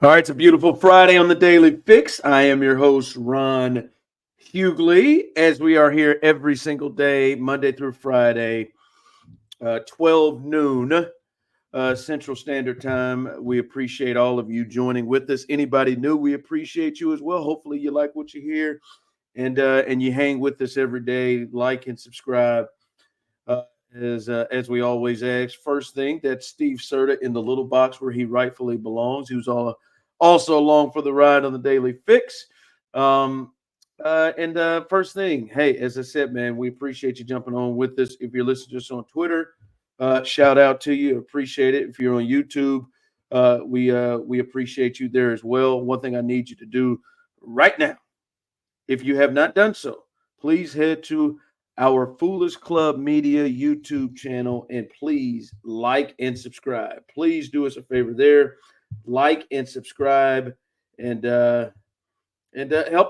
All right, it's a beautiful Friday on the Daily Fix. I am your host, Ron Hughley, as we are here every single day, Monday through Friday, 12 noon Central Standard Time. We appreciate all of you joining with us. Anybody new, we appreciate you as well. Hopefully you like what you hear and you hang with us every day. Like and subscribe. Uh, as we always ask, first thing, that's Steve Serta in the little box where he rightfully belongs, who's also along for the ride on the Daily Fix. And first thing, hey, as I said, man, we appreciate you jumping on with us. If you're listening to us on Twitter, shout out to you. Appreciate it. If you're on YouTube, we appreciate you there as well. One thing I need you to do right now, if you have not done so, please head to our Foolish Club Media YouTube channel and please like and subscribe. Please do us a favor there. Like and subscribe and help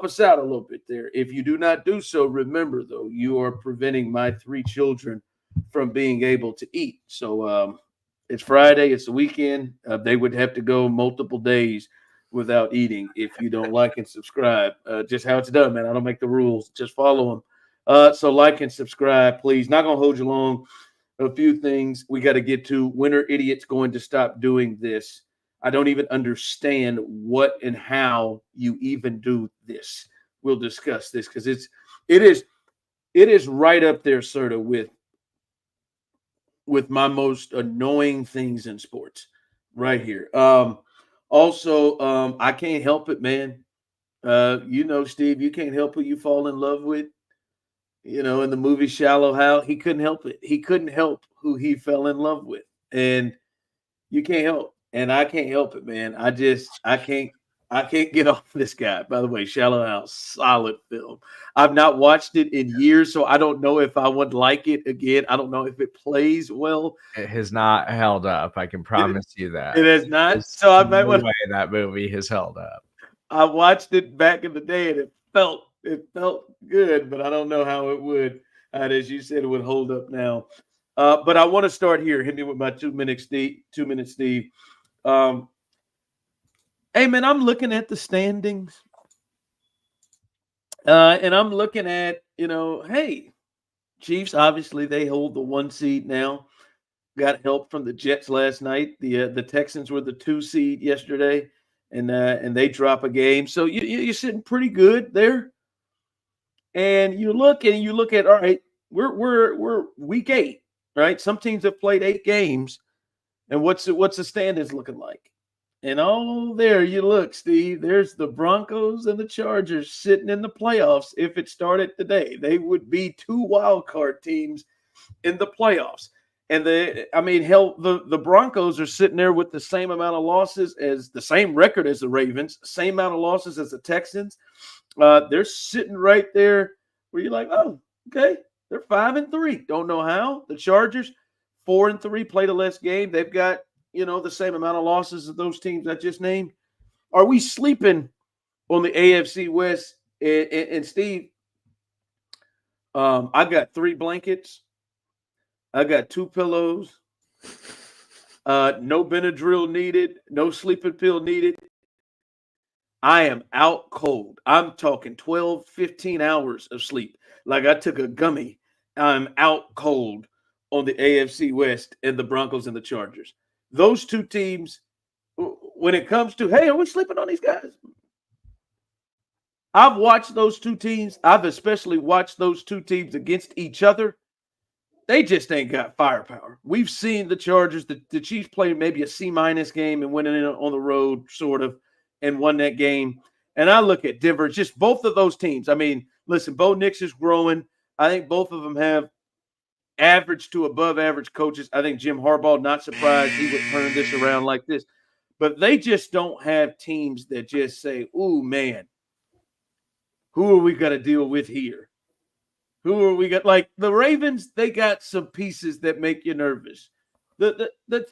us out a little bit there. If you do not do so, remember, though, you are preventing my 3 children from being able to eat. So it's Friday. It's the weekend. They would have to go multiple days without eating if you don't like and subscribe. Just how it's done, man. I don't make the rules. Just follow them. So like and subscribe, please. Not going to hold you long. A few things we got to get to. When are idiots going to stop doing this? I don't even understand what and how you even do this. We'll discuss this because it is right up there, sort of, with my most annoying things in sports right here. Also, I can't help it, man. Steve, you can't help who you fall in love with. In the movie Shallow Hal, he couldn't help it. He couldn't help who he fell in love with. And you can't help. And I can't help it, man. I can't get off this guy. By the way, Shallow Hal, solid film. I've not watched it in years, so I don't know if I would like it again. I don't know if it plays well. It has not held up. I can promise you that. It has not. There's So I might no way that movie has held up. I watched it back in the day, and it felt good, but I don't know how it would, as you said, it would hold up now. But I want to start here. Hit me with my 2 minutes, Steve. 2 minutes, Steve. Hey, man, I'm looking at the standings, and I'm looking at, hey, Chiefs, obviously they hold the 1 seed now. Got help from the Jets last night. The Texans were the 2 seed yesterday, and they drop a game. So you're sitting pretty good there. And you look at, all right, we're week 8, right? Some teams have played 8 games, and what's the standings looking like? And there you look, Steve. There's the Broncos and the Chargers sitting in the playoffs. If it started today, they would be 2 wild card teams in the playoffs. And the Broncos are sitting there with the same amount of losses as the same record as the Ravens, same amount of losses as the Texans. They're sitting right there where you're like, oh, okay, they're 5-3. Don't know how. The Chargers 4-3, played a less game. They've got the same amount of losses as those teams I just named. Are we sleeping on the AFC West? And Steve, I got 3 blankets. I got 2 pillows. No Benadryl needed. No sleeping pill needed. I am out cold. I'm talking 12, 15 hours of sleep. Like I took a gummy. I'm out cold on the AFC West and the Broncos and the Chargers. Those 2 teams, when it comes to, hey, are we sleeping on these guys? I've watched those 2 teams. I've especially watched those 2 teams against each other. They just ain't got firepower. We've seen the Chargers, the Chiefs play maybe a C- game and went in on the road, sort of, and won that game. And I look at Denver, just both of those teams. I mean, listen, Bo Nix is growing. I think both of them have average to above average coaches. I think Jim Harbaugh, not surprised he would turn this around like this. But they just don't have teams that just say, ooh, man, who are we going to deal with here? Who are we got? Like the Ravens, they got some pieces that make you nervous. The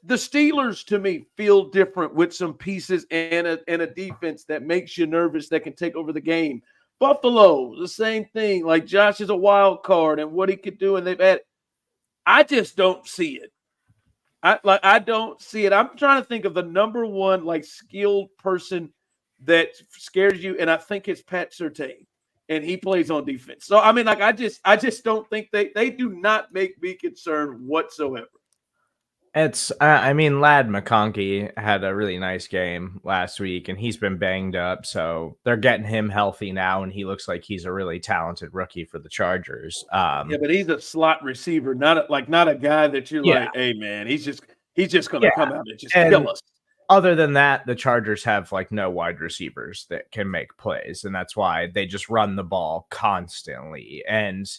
Steelers, to me, feel different with some pieces and a defense that makes you nervous that can take over the game. Buffalo, the same thing. Like Josh is a wild card and what he could do, and they've had. I just don't see it. I don't see it. I'm trying to think of the number one like skilled person that scares you, and I think it's Pat Surtain, and he plays on defense. So I mean, like I just don't think they do not make me concerned whatsoever. I mean, Lad McConkey had a really nice game last week, and he's been banged up, so they're getting him healthy now, and he looks like he's a really talented rookie for the Chargers. Yeah, but he's a slot receiver, not a guy that you're Yeah. like, hey man, he's just going to Yeah, come out and just and kill us. other than that, the Chargers have like no wide receivers that can make plays, and that's why they just run the ball constantly. And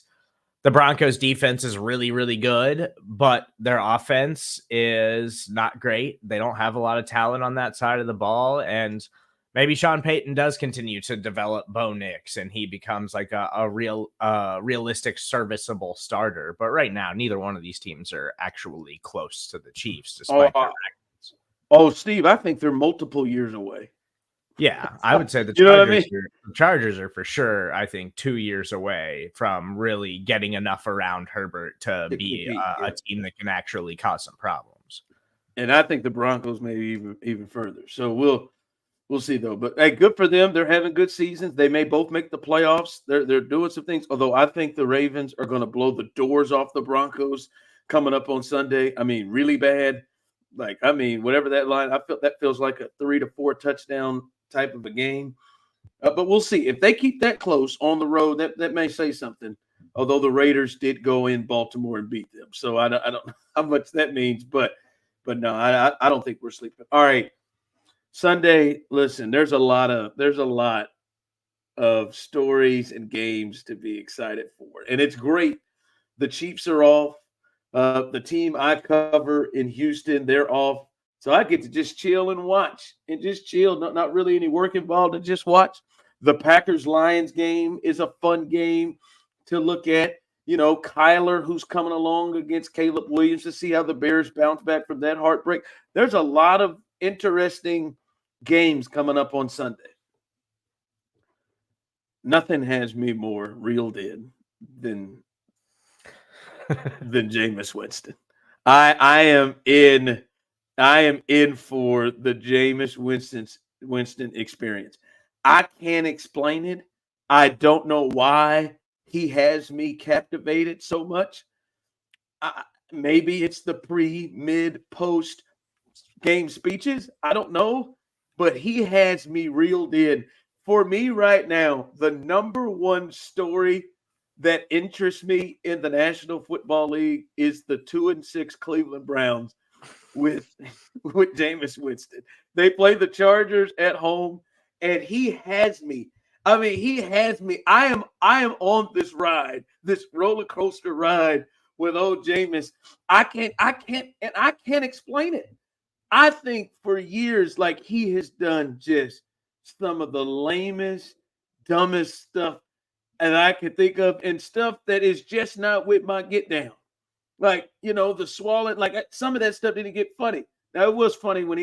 the Broncos defense is really, really good, but their offense is not great. They don't have a lot of talent on that side of the ball. And maybe Sean Payton does continue to develop Bo Nix and he becomes like a realistic, serviceable starter. But right now, neither one of these teams are actually close to the Chiefs, despite their records. Oh, Steve, I think they're multiple years away. Yeah, I would say the You know what I mean? Chargers are for sure, I think, 2 years away from really getting enough around Herbert to be a team that can actually cause some problems. And I think the Broncos maybe even further. So we'll see though. But hey, good for them. They're having good seasons. They may both make the playoffs. They're doing some things. Although I think the Ravens are going to blow the doors off the Broncos coming up on Sunday. I mean, really bad. Like, I mean, whatever that line, I feel that feels like a 3 to 4 touchdown type of a game. But we'll see. If they keep that close on the road, that may say something. Although the Raiders did go in Baltimore and beat them. So I don't know how much that means. But no, I don't think we're sleeping. All right. Sunday, listen, there's a lot of stories and games to be excited for. And it's great. The Chiefs are off. The team I cover in Houston, they're off. So I get to just chill and watch and just chill. Not really any work involved, and just watch. The Packers-Lions game is a fun game to look at. You know, Kyler, who's coming along against Caleb Williams, to see how the Bears bounce back from that heartbreak. There's a lot of interesting games coming up on Sunday. Nothing has me more reeled in than Jameis Winston. I am in for the Jameis Winston experience. I can't explain it. I don't know why he has me captivated so much. Maybe it's the pre, mid, post game speeches. I don't know, but he has me reeled in. For me right now, the number one story that interests me in the National Football League is the 2-6 Cleveland Browns with Jameis Winston. They play the Chargers at home, and he has me. I mean, he has me. I am on this ride, this roller coaster ride with old Jameis. I can't explain it. I think for years, like, he has done just some of the lamest, dumbest stuff and I can think of, and stuff that is just not with my get down. Like, you know, the swallow, like some of that stuff didn't get funny. Now, it was funny when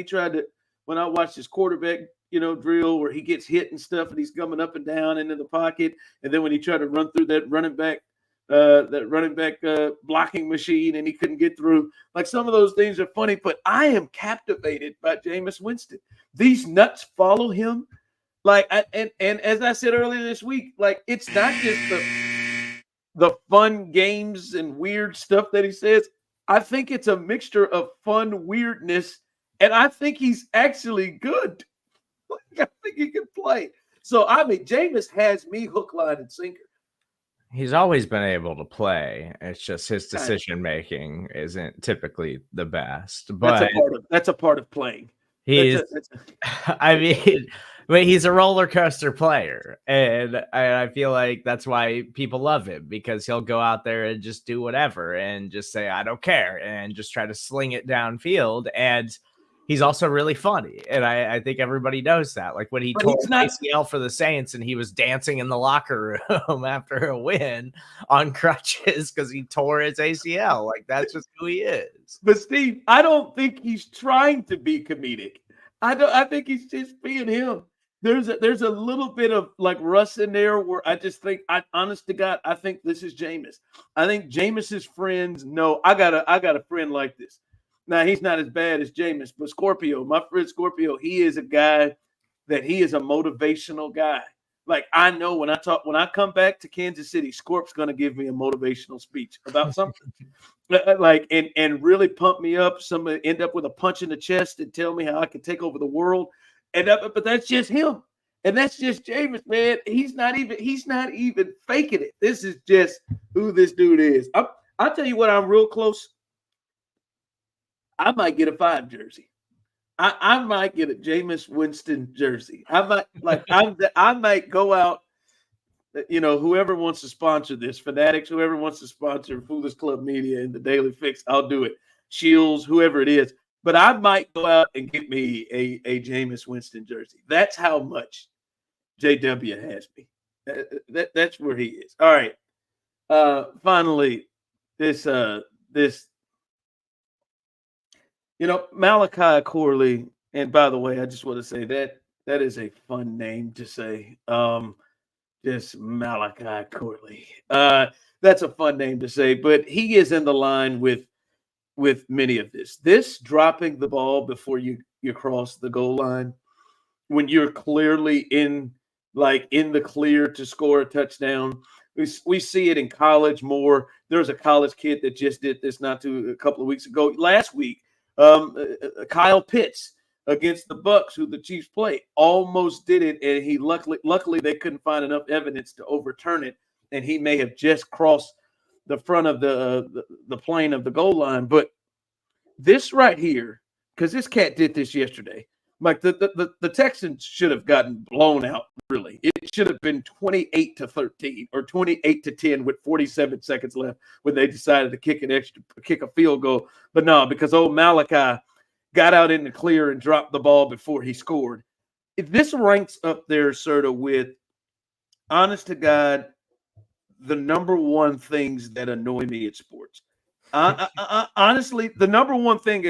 when I watched his quarterback, drill where he gets hit and stuff and he's coming up and down into the pocket. And then when he tried to run through that running back blocking machine and he couldn't get through. Like, some of those things are funny, but I am captivated by Jameis Winston. These nuts follow him. Like, and as I said earlier this week, like, it's not just the fun games and weird stuff that he says. I think it's a mixture of fun weirdness, and I think he's actually good. Like, I think he can play. So, I mean, Jameis has me hook, line, and sinker. He's always been able to play. It's just his decision making isn't typically the best. But that's a part of playing. I mean, but he's a roller coaster player, and I feel like that's why people love him, because he'll go out there and just do whatever and just say, I don't care, and just try to sling it downfield. And he's also really funny, and I think everybody knows that. Like, when he tore his ACL for the Saints and he was dancing in the locker room after a win on crutches because he tore his ACL. Like, that's just who he is. But Steve, I don't think he's trying to be comedic. I think he's just being him. There's a little bit of like Russ in there where I just think, honest to God, I think this is Jameis. I think Jameis's friends know I got a friend like this. Now, he's not as bad as Jameis, but Scorpio, my friend Scorpio, he is a guy that he is a motivational guy. Like, I know when I come back to Kansas City, Scorp's going to give me a motivational speech about something. Like, and really pump me up. Somebody end up with a punch in the chest and tell me how I can take over the world. But that's just him. And that's just Jameis, man. He's not even faking it. This is just who this dude is. I'll tell you what, I'm real close. I might get a 5 jersey. I might get a Jameis Winston jersey. I might go out, whoever wants to sponsor this, Fanatics, whoever wants to sponsor Foolish Club Media and the Daily Fix, I'll do it. Shields, whoever it is. But I might go out and get me a Jameis Winston jersey. That's how much JW has me. That's where he is. All right. Finally, this Malachi Corley, and by the way, I just want to say that is a fun name to say. Just Malachi Corley. That's a fun name to say, but he is in the line with many of this. This dropping the ball before you cross the goal line when you're clearly in the clear to score a touchdown. We see it in college more. There's a college kid that just did this a couple of weeks ago. Last week, Kyle Pitts against the Bucks, who the Chiefs play, almost did it, and he luckily they couldn't find enough evidence to overturn it, and he may have just crossed the front of the plane of the goal line. But this right here, because this cat did this yesterday, like the Texans should have gotten blown out. Really, it should have been 28-13 or 28-10 with 47 seconds left when they decided to kick a field goal. But no, because old Malachi got out in the clear and dropped the ball before he scored. This ranks up there sort of with, honest to God, the number one things that annoy me at sports. Honestly, the number one thing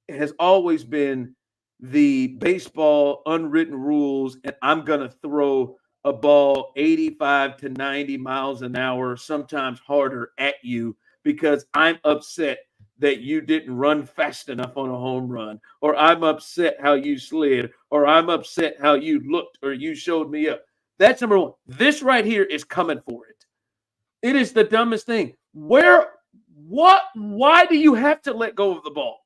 has always been the baseball unwritten rules, and I'm going to throw a ball 85 to 90 miles an hour, sometimes harder, at you because I'm upset that you didn't run fast enough on a home run, or I'm upset how you slid, or I'm upset how you looked, or you showed me up. That's number one. This right here is coming for it. It is the dumbest thing. Why do you have to let go of the ball?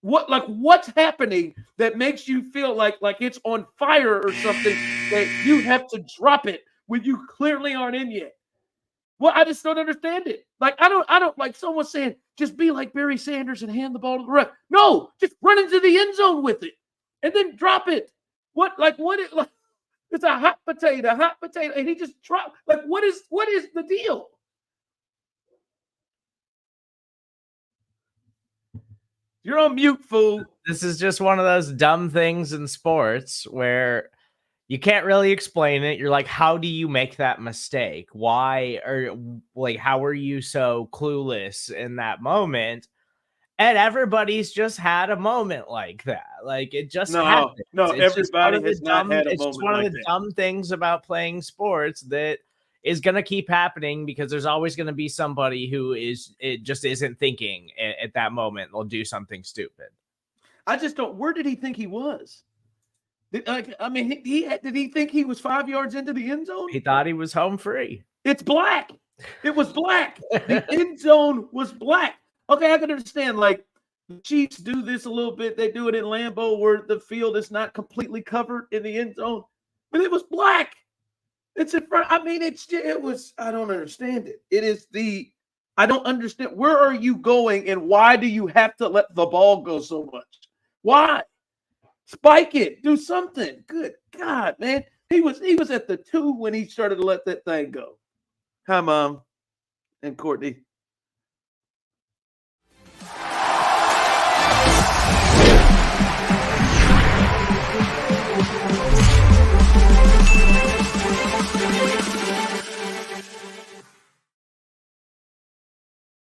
What's happening that makes you feel like it's on fire or something that you have to drop it when you clearly aren't in yet? Well, I just don't understand it. Like, I don't like someone saying, just be like Barry Sanders and hand the ball to the ref. No, just run into the end zone with it and then drop it. It's a hot potato, and he just dropped. Like, what is the deal? You're on mute, fool. This is just one of those dumb things in sports where you can't really explain it. You're like, how do you make that mistake? Why? Or like, how are you so clueless in that moment? And everybody's just had a moment like that. Like, it just happens. No, everybody has not had a moment like that. It's just one of the dumb things about playing sports that is going to keep happening because there's always going to be somebody who just isn't thinking at that moment. They'll do something stupid. I just don't. Where did he think he was? Did he think he was 5 yards into the end zone? He thought he was home free. It's black. It was black. The end zone was black. Okay, I can understand. Like, the Chiefs do this a little bit. They do it in Lambeau where the field is not completely covered in the end zone, but it was black. It's in front. I mean, it was. I don't understand it. I don't understand. Where are you going, and why do you have to let the ball go so much? Why? Spike it. Do something. Good God, man. He was at the 2 when he started to let that thing go. Hi, Mom and Courtney.